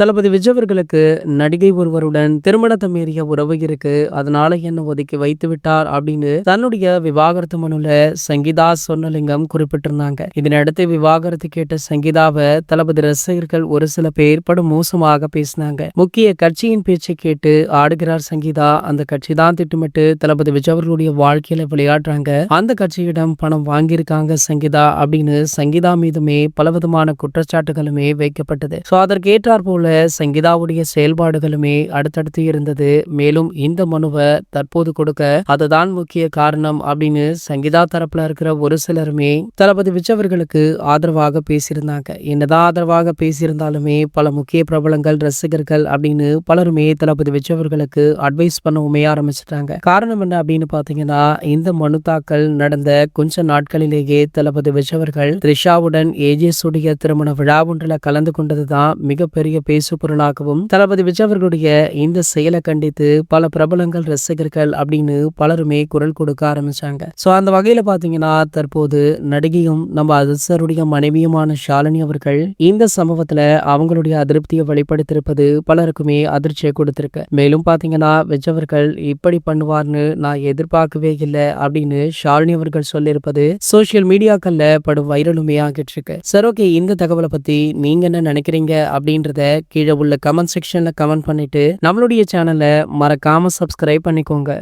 தளபதி விஜய் அவர்களுக்கு நடிகை ஒருவருடன் திருமணத்தை மீறிய உறவு இருக்கு, அதனால என்ன ஒதுக்கி வைத்து விட்டார் அப்படின்னு தன்னுடைய விவாகரத்து மனுல சங்கீதா சொர்ணலிங்கம் குறிப்பிட்டிருந்தாங்க. இதனடுத்து விவாகரத்து கேட்ட சங்கீதாவை தளபதி ரசிகர்கள் ஒரு சில பேர் படும் மோசமாக பேசினாங்க. முக்கிய கட்சியின் பேச்சை கேட்டு ஆடுகிறார் சங்கீதா. அந்த கட்சி தான் திட்டமிட்டு தளபதி விஜய் அவர்களுடைய வாழ்க்கையில விளையாடுறாங்க, அந்த கட்சியிடம் பணம் வாங்கியிருக்காங்க சங்கீதா அப்படின்னு சங்கீதா மீதுமே பலவிதமான குற்றச்சாட்டுகளுமே வைக்கப்பட்டது. அதற்கு ஏற்றார் போல சங்கீதாவுடைய செயல்பாடுகளுமே அடுத்தடுத்து இருந்தது. மேலும் இந்த மனுவை தற்போது கொடுக்க அதுதான் முக்கிய காரணம் அப்படின்னு சங்கீதா தரப்புல இருக்கிற ஒரு சிலருமே தளபதி விஜய் அவர்களுக்கு ஆதரவாக பேசியிருந்தாங்க. என்னதான் ஆதரவாக பேசியிருந்தாலுமே பல முக்கிய பிரபலங்கள், ரசிகர்கள் அப்படின்னு பலருமே தளபதி விஜய் அவர்களுக்கு அட்வைஸ் பண்ணவுமே ஆரம்பிச்சிட்டாங்க. காரணம் என்ன அப்படின்னு பாத்தீங்கன்னா, இந்த மனு தாக்கல் நடந்த கொஞ்ச நாட்களிலேயே தளபதி விஜய் அவர்கள் த்ரிஷாவுடன் ஏஜேஸ் உடைய திருமண விழா ஒன்றில் கலந்து கொண்டதுதான் மிகப்பெரிய பேசு பொருளாகவும் தளபதி விஜய் அவர்களுடைய இந்த செயலை கண்டித்து பல பிரபலங்கள், ரசிகர்கள் அப்படின்னு பலருமே குரல் கொடுக்க ஆரம்பிச்சாங்க. அந்த வகையில பாத்தீங்கன்னா தற்போது நடிகையும் நம்ம அதிர்சருடைய மனைவியுமான ஷாலினி அவர்கள் இந்த சம்பவத்துல அவங்களுடைய அதிருப்தியை வெளிப்படுத்தியிருப்பது பலருக்குமே அதிர்ச்சியை கொடுத்திருக்கு. மேலும் பாத்தீங்கன்னா விஜய் அவர்கள் இப்படி பண்ணுவார்னு நான் எதிர்பார்க்கவே இல்லை அப்படின்னு ஷாலினி அவர்கள் சொல்லியிருப்பது சோசியல் மீடியாக்கள்ல படும் வைரலுமே ஆகிட்டு இருக்கு. சரி, ஓகே, இந்த தகவலை பத்தி நீங்க என்ன நினைக்கிறீங்க அப்படின்றத கீழே உள்ள கமெண்ட் செக்ஷன்ல கமெண்ட் பண்ணிட்டு நம்மளுடைய சேனலை மறக்காம சப்ஸ்கிரைப் பண்ணிக்கோங்க.